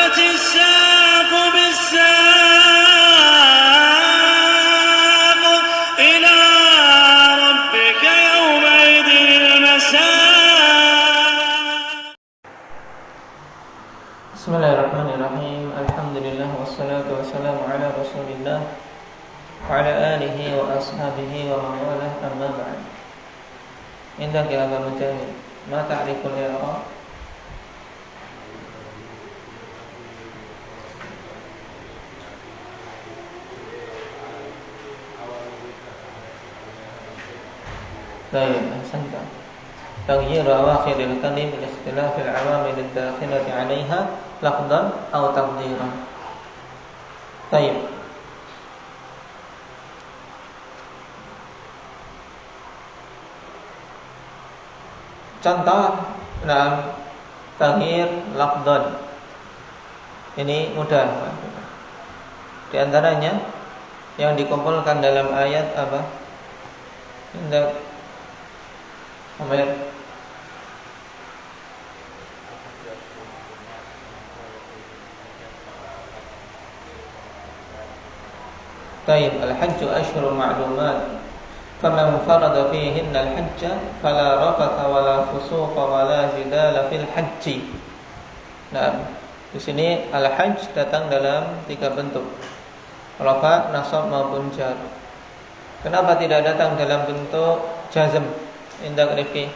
والتفت الساق بالساق إلى ربك يومئذ المساق. Bismillahirrahmanirrahim. Alhamdulillah wassalatu wassalamu ala Rasulillah wa ala alihi wa ashabihi wa man walah, amma ba'd. Indah ya Aba Mujahid, ma ta'riful i'rab? Baik, ahsanta. تغيير أواخر الكلم لاختلاف العوامل الداخلة عليها لفظا أو تقديرا. طيب. Contoh taghyir lafdhan. Ini mudah. Di antaranya yang dikumpulkan dalam ayat apa? Indah Amir. Baik, al-hajju asyhurun ma'lumat. Faman farada fihinna al-hajja fala rafatha wala fusuqa wala jidala fil hajji. Nah, di sini al-hajj datang dalam 3 bentuk. Rafa, nasab maupun jar. Kenapa tidak datang dalam bentuk jazm? Indah Rifki.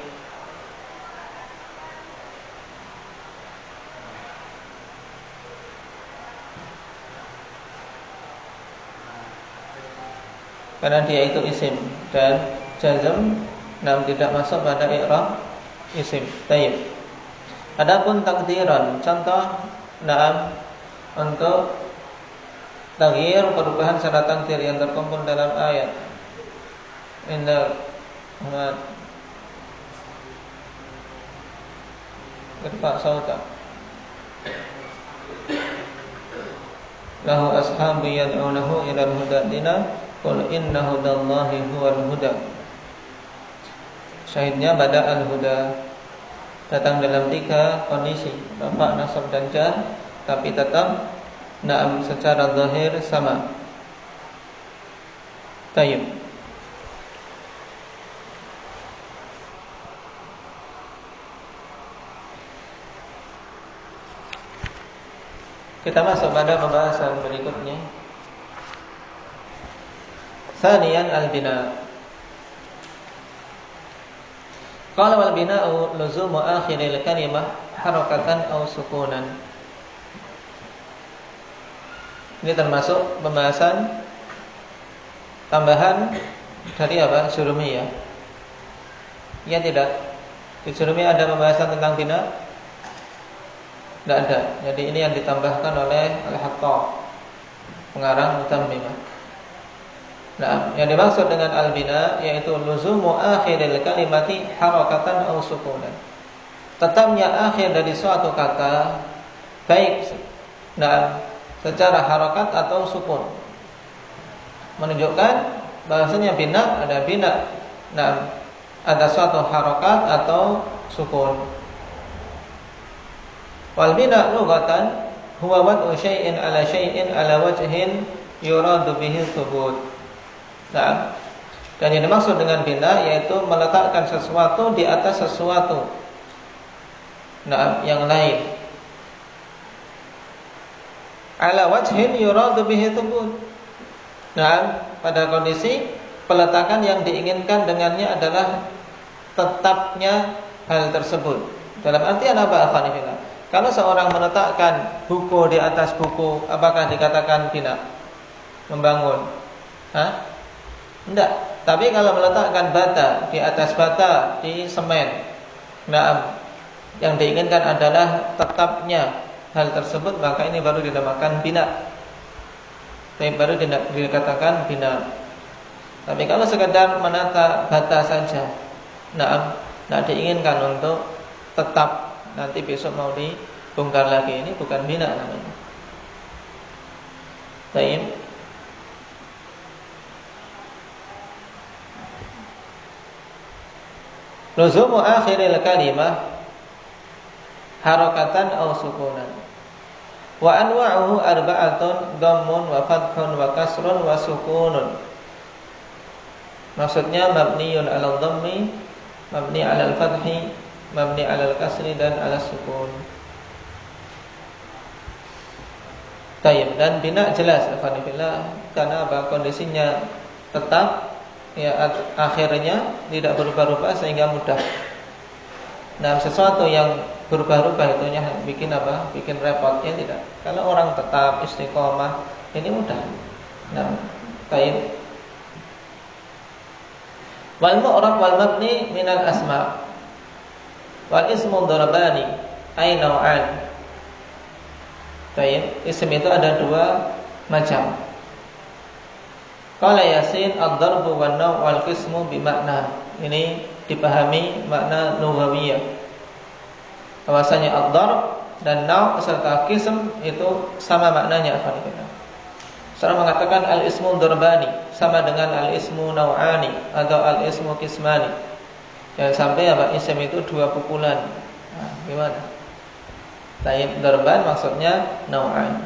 Karena dia itu isim dan jazm tidak masuk pada i'rab isim. Baik. Adapun takdiran, contoh untuk taghyir perubahan syarat takdir yang terkumpul dalam ayat. Indah Muhammad Irfa Sauta. Lahu ashabu yad'unahu ila al-huda dina qul inna hudallahi huwal huda. Syahidnya pada al-huda datang dalam 3 kondisi, rafa, nasab dan jar, tapi tetap secara zahir sama. Tayyib. Kita masuk pada pembahasan berikutnya. Tsaniyan al-bina. Qala wal bina'u luzumu akhiril kalimah harakatan aw sukunan. Ini termasuk pembahasan tambahan dari apa? Surumi ya. Ya tidak. Di Surumi ada pembahasan tentang bina? Tidak ada. Jadi ini yang ditambahkan oleh Al-Hattab, pengarang Mutammimah. Nah, yang dimaksud dengan al-bina yaitu luzumu akhiril kalimati harakatan aw sukunan. Tetapnya akhir dari suatu kata baik secara harakat atau sukun. Menunjukkan bahasanya bina ada bina. Ada suatu harakat atau sukun. Wal bina lughatan huwa wad'u syai'in ala wajhin yuradu bihi thubut. Nah, dan yang dimaksud dengan bina yaitu meletakkan sesuatu di atas sesuatu yang lain. Ala wajhin yuradu bihi thubut. Nah, pada kondisi peletakan yang diinginkan dengannya adalah tetapnya hal tersebut. Dalam artian apa, akhwanifillah? Kalau seorang meletakkan buku di atas buku, apakah dikatakan bina? Membangun? Tidak. Tapi kalau meletakkan bata di atas bata di semen, yang diinginkan adalah tetapnya hal tersebut, maka ini baru dinamakan bina. Tapi baru dikatakan bina. Tapi kalau sekedar menata bata saja, tidak diinginkan untuk tetap, nanti besok mau dibongkar lagi, ini bukan bina namanya. Baik. Luzumu akhiril kalimah harakatan aw sukunan. Wa anwa'uhu arba'atun dhammun wa fathun wa kasrun wa sukunun. Maksudnya mabniyun 'alal dhammi, mabni 'alal fathi, mabni 'alal kasri dan 'alas sukun. Tayyib, dan bina jelas alhamdulillah karena apa? Kondisinya tetap ya, akhirnya tidak berubah-ubah sehingga mudah. Nah, sesuatu yang berubah-ubah itu bikin apa? Bikin repot, ya tidak. Kalau orang tetap istiqomah, ini mudah. Nah, tayyib. Wal mu'rab wal mabni minal asma. Wal ismu darabani ay naw'an. Tayyib, isim itu ada dua macam. Qala Yasin ad-darbu wan naw' wal qismu bi makna. Ini dipahami makna lughawiyah. Bahwasanya ad-darb dan naw' serta qism itu sama maknanya. Seorang mengatakan al-ismu darbani sama dengan al-ismu naw'ani atau al-ismu qismani. Jangan sampai apa isim itu dua pukulan. Nah, gimana? Tayyib, darban maksudnya naw'an.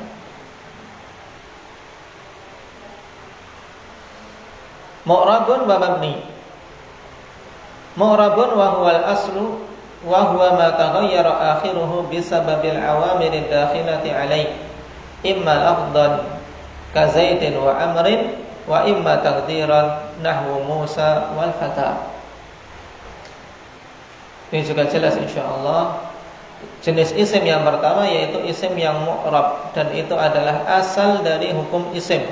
Mu'rabun wa mabni. Mu'rabun wa huwa al-aslu wa huwa ma taghayyara akhiruhu bisababil awamil ad-dakhilati alayhi. Imma al-afdal ka Zaidin wa Amrin wa imma taqdiran nahwu Musa wal fata. Ini juga jelas insyaallah. Jenis isim yang pertama yaitu isim yang mu'rab, dan itu adalah asal dari hukum isim.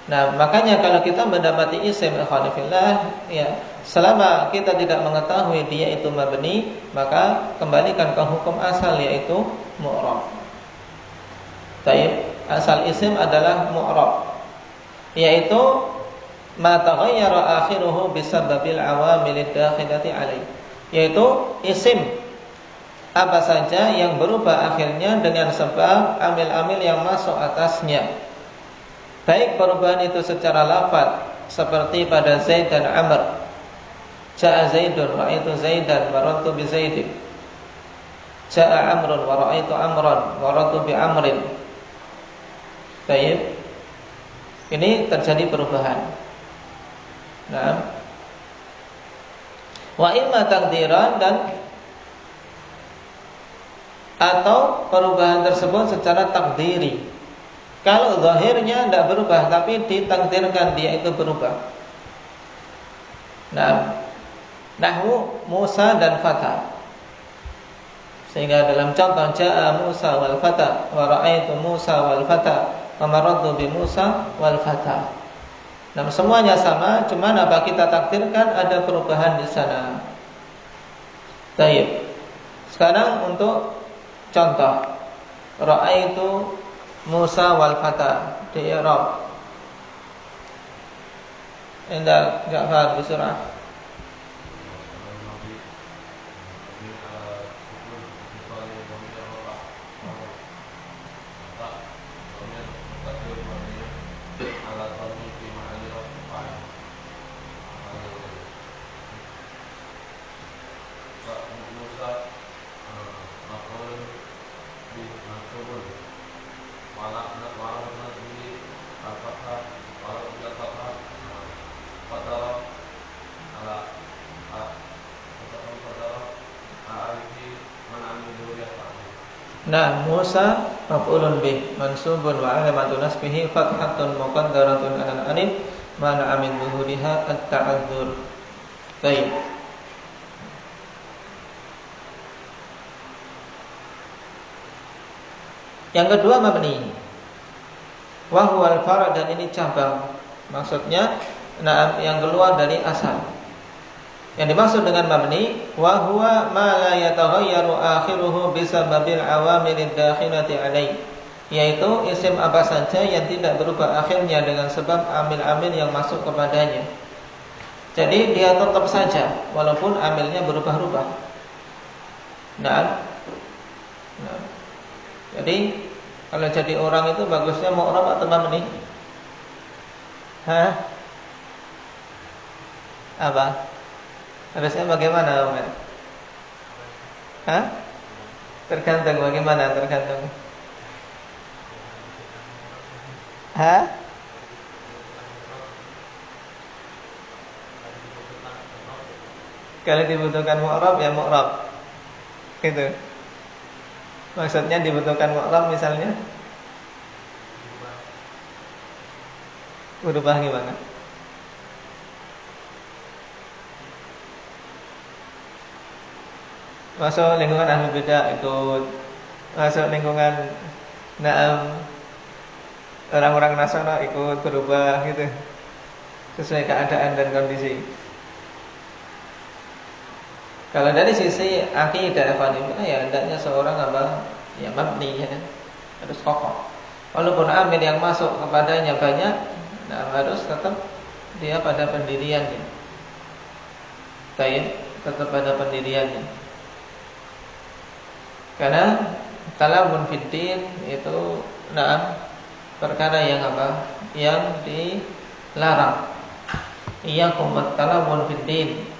Nah, makanya kalau kita mendapati isim alhamdulillah, ya, selama kita tidak mengetahui dia itu mabni, maka kembalikan ke hukum asal yaitu mu'rab. Taib, asal isim adalah mu'rab, yaitu ma taghayyara akhiruhu bisababil awamil ad-dakhilati alaihi, yaitu isim apa saja yang berubah akhirnya dengan sebab amil-amil yang masuk atasnya. Baik perubahan itu secara lafaz seperti pada Zaid dan Amr. Ja'a Zaidun wa ra'aitu Zaidan wa marartu bi Zaidin. Ja'a Amrun wa ra'aitu Amran wa marartu bi Amrin. Baik. Ini terjadi perubahan. Nah. Wa imma taqdiran, dan atau perubahan tersebut secara takdiri. Kalau zahirnya tidak berubah tapi ditakdirkan dia itu berubah. Nah, nahwu Musa dan Fata. Sehingga dalam contoh ja'a Musa wal Fata wa ra'aitu Musa wal Fata wa marartu bi Musa wal Fata. Nah, semuanya sama, cuman apa kita takdirkan ada perubahan di sana. Baik. Sekarang untuk contoh ra'aitu Musa wal Fata di i'rab. Indah Ja'far bisurah. Nah, Musa maf'ulun bih mansubun wa alamatu nasbihi fathatun muqaddaratun 'alal alif mana min zuhuriha at-ta'adzur. Baik. Yang kedua mabni. Wa huwal far', dan ini cabang. Maksudnya yang keluar dari asal. Yang dimaksud dengan mabni wa huwa ma la yataghayyaru akhiruhu bisababil awamilid dakhilati alaihi, yaitu isim apa saja yang tidak berubah akhirnya dengan sebab amil-amil yang masuk kepadanya. Jadi dia tetap saja walaupun amilnya berubah-ubah. Nah. Jadi kalau jadi orang itu bagusnya mu'rab atau mabni? Apa? Harusnya bagaimana, Umar? Tergantung bagaimana, tergantung. Hah? Kalau dibutuhkan mu'rab ya mu'rab. Gitu. Maksudnya dibutuhkan mu'rab misalnya berubah gimana? Masuk lingkungan ahli bidah ikut, masuk lingkungan orang-orang nasional ikut berubah gitu, sesuai keadaan dan kondisi. Kalau dari sisi akidah ya hendaknya seorang ya mabni ya, harus kokoh. Walaupun amil yang masuk kepadanya banyak, harus tetap dia pada pendiriannya. Tetap pada pendiriannya. Karena talamun fiddin itu perkara yang yang dilarang. Iyyakum talamun fiddin.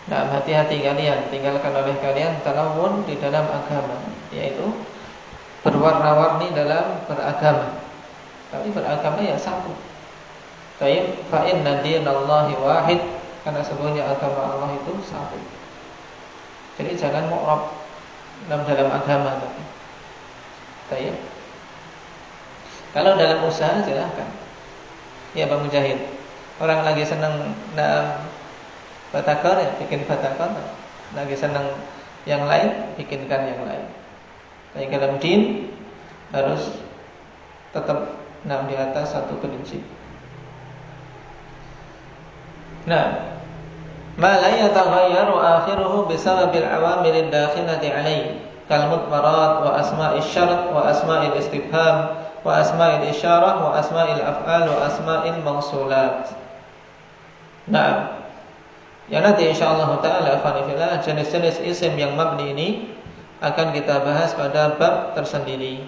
Hati-hati kalian, tinggalkan oleh kalian talawun di dalam agama, yaitu berwarna-warni dalam beragama. Tapi beragama ya satu. Fa inna dinallahi wahid, karena sebenarnya agama Allah itu satu. Jadi jangan mu'rab dalam agama tadi. Kalau dalam usaha silahkan. Ya Bang Mujahid, orang lagi senang batakor ya bikin batakor, lagi senang yang lain bikinkan yang lain. Tapi dalam din harus tetap di atas satu prinsip. Ma la yataghayyaru akhiruhu bisababil awamil ad-dakhilati alayhi kal mutmarat wa asma'is syart wa asma'il istifham wa asma'il isyarah wa asma'il af'al wa asma'il mausulat. Ya nanti insyaallah taala fanifillah jenis-jenis isim yang mabni ini akan kita bahas pada bab tersendiri.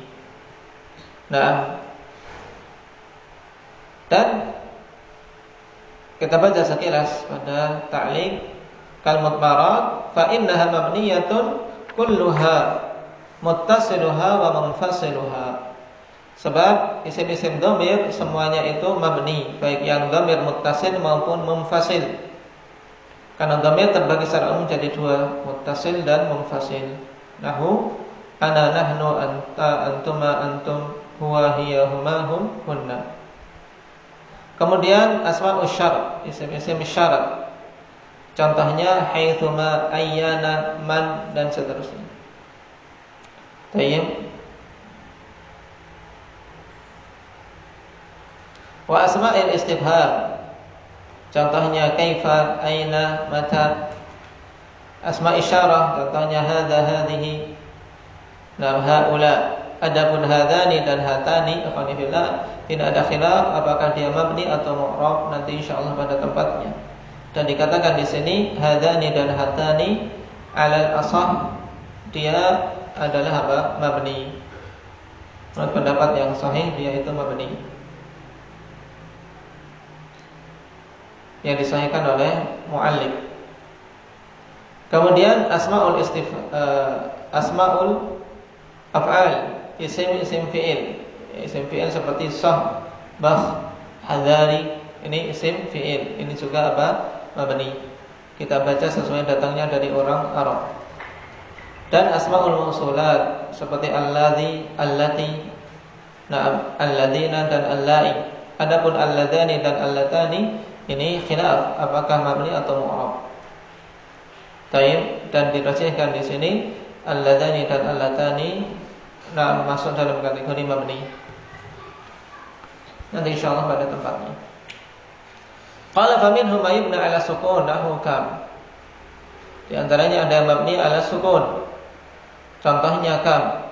Dan kita baca sekilas pada ta'liq kal mutmarat fa innaha mabniyatun kulluha muttasiluha wa munfasiluha. Sebab isim-isim dhamir semuanya itu mabni, baik yang dhamir muttasil maupun munfasil. Karena dhamir terbagi secara umum jadi dua, muttasil dan munfasil. Nahu ana nahnu anta antuma antum huwa hiya huma hum hunna. Kemudian asma'us syart, isim-isim syarat. Contohnya haitsuma, ayyana, man dan seterusnya. Baik. Wa asma'il istifham. Contohnya kaifa, aina, mata. Asma isyarah, contohnya hadza, hadhihi, haula. Adapun hadani dan hatani, akhwanillah, tidak ada khilaf apakah dia mabni atau mu'rab, nanti insyaallah pada tempatnya. Dan dikatakan di sini hadani dan hatani alal ashah dia adalah mabni. Menurut pendapat yang sahih dia itu mabni. Yang disahihkan oleh muallif. Kemudian asmaul af'al, isim fi'il. Isim fi'il seperti sah, bah, hadari, ini isim fi'il. Ini juga mabni. Kita baca sesuai datangnya dari orang Arab. Dan asmaul mausulat seperti alladzi, allati, alladzina dan allai. Adapun alladzani dan allatani ini khilaf apakah mabni atau mu'rab. Dan dirajihkan di sini alladzani dan allatani masuk dalam kategori mabni. Nanti insyaallah pada tempatnya. Qala faminhum ma yubna ala sukun nahu kam. Di antaranya ada yang mabni ala sukun. Contohnya kam.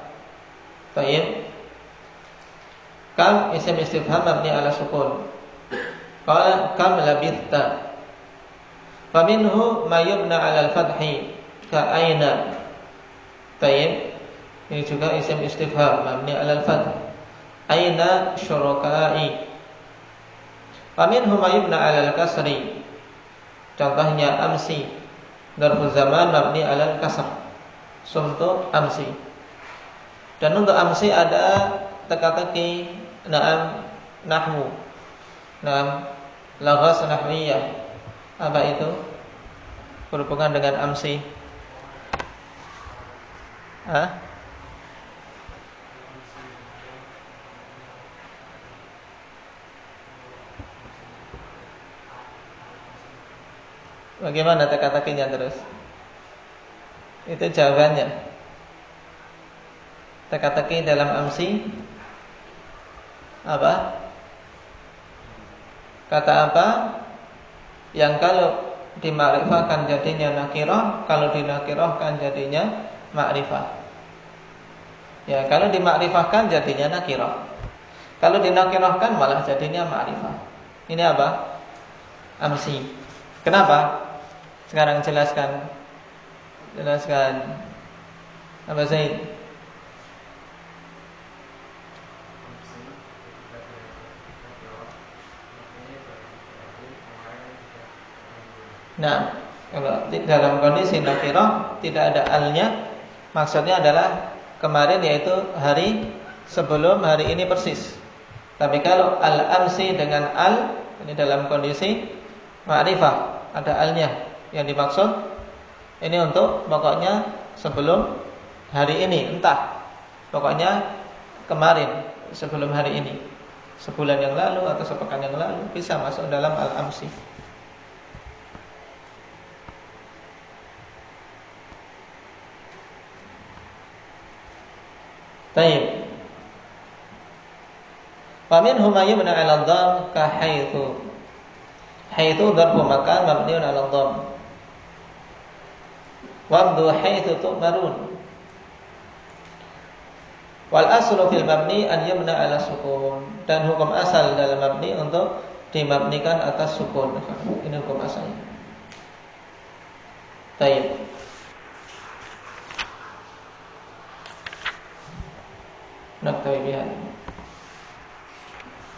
Kam isim istifham mabni ala sukun. Qala kam labithta. Faminhu ma yubna 'ala al-fathi ka aina. Ini juga isim istifham mabni 'ala al-fath. Aina syuraka'i. Faminhu ma yubna 'ala al-kasri. Contohnya amsi. Dzarful zaman mabni 'ala al-kasr. Sumtu amsi. Dan untuk amsi ada teka-teki nahwu. Nah, laghas nahwiyah. Apa itu? Berhubungan dengan amsi. Bagaimana teka-tekinya terus? Itu jawabannya. Teka-teki dalam amsi apa? Kata apa yang kalau dimakrifahkan jadinya nakirah, kalau dinakirahkan jadinya makrifah. Ya, kalau dimakrifahkan jadinya nakirah. Kalau dinakirahkan malah jadinya makrifah. Ini apa? Amsi. Kenapa? Sekarang jelaskan. Apa Zaid? Nah, kalau dalam kondisi nakirah tidak ada alnya, maksudnya adalah kemarin, yaitu hari sebelum hari ini persis. Tapi kalau al-amsi dengan al, ini dalam kondisi ma'rifah, ada alnya. Yang dimaksud ini untuk pokoknya sebelum hari ini, entah pokoknya kemarin sebelum hari ini, sebulan yang lalu atau sepekan yang lalu, bisa masuk dalam al-amsi. Baik. Wa minhum ma yumna 'ala dhamm ka haitsu. Haitsu dharfu makan mabniun 'ala dhamm. Wa dhu haitsu tu'marun. Wal aslu fil mabni an yumna 'ala sukun. Dan hukum asal dalam mabni untuk dimabnikan atas sukun. Ini hukum asalnya. Baik. Naktawi bihan.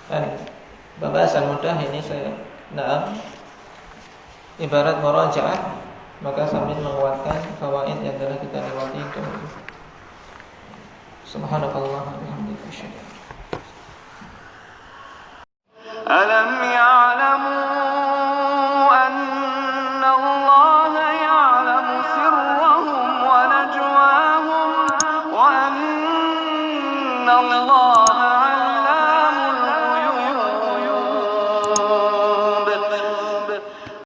Dan pembahasan mudah ini saya ibarat murajaah, maka sambil menguatkan fawaid yang telah kita lewati dahulu. Subhanakallah wa bihamdika asyhadu an la ilaha illa anta astaghfiruka wa atubu ilaik. Alam ya'lamu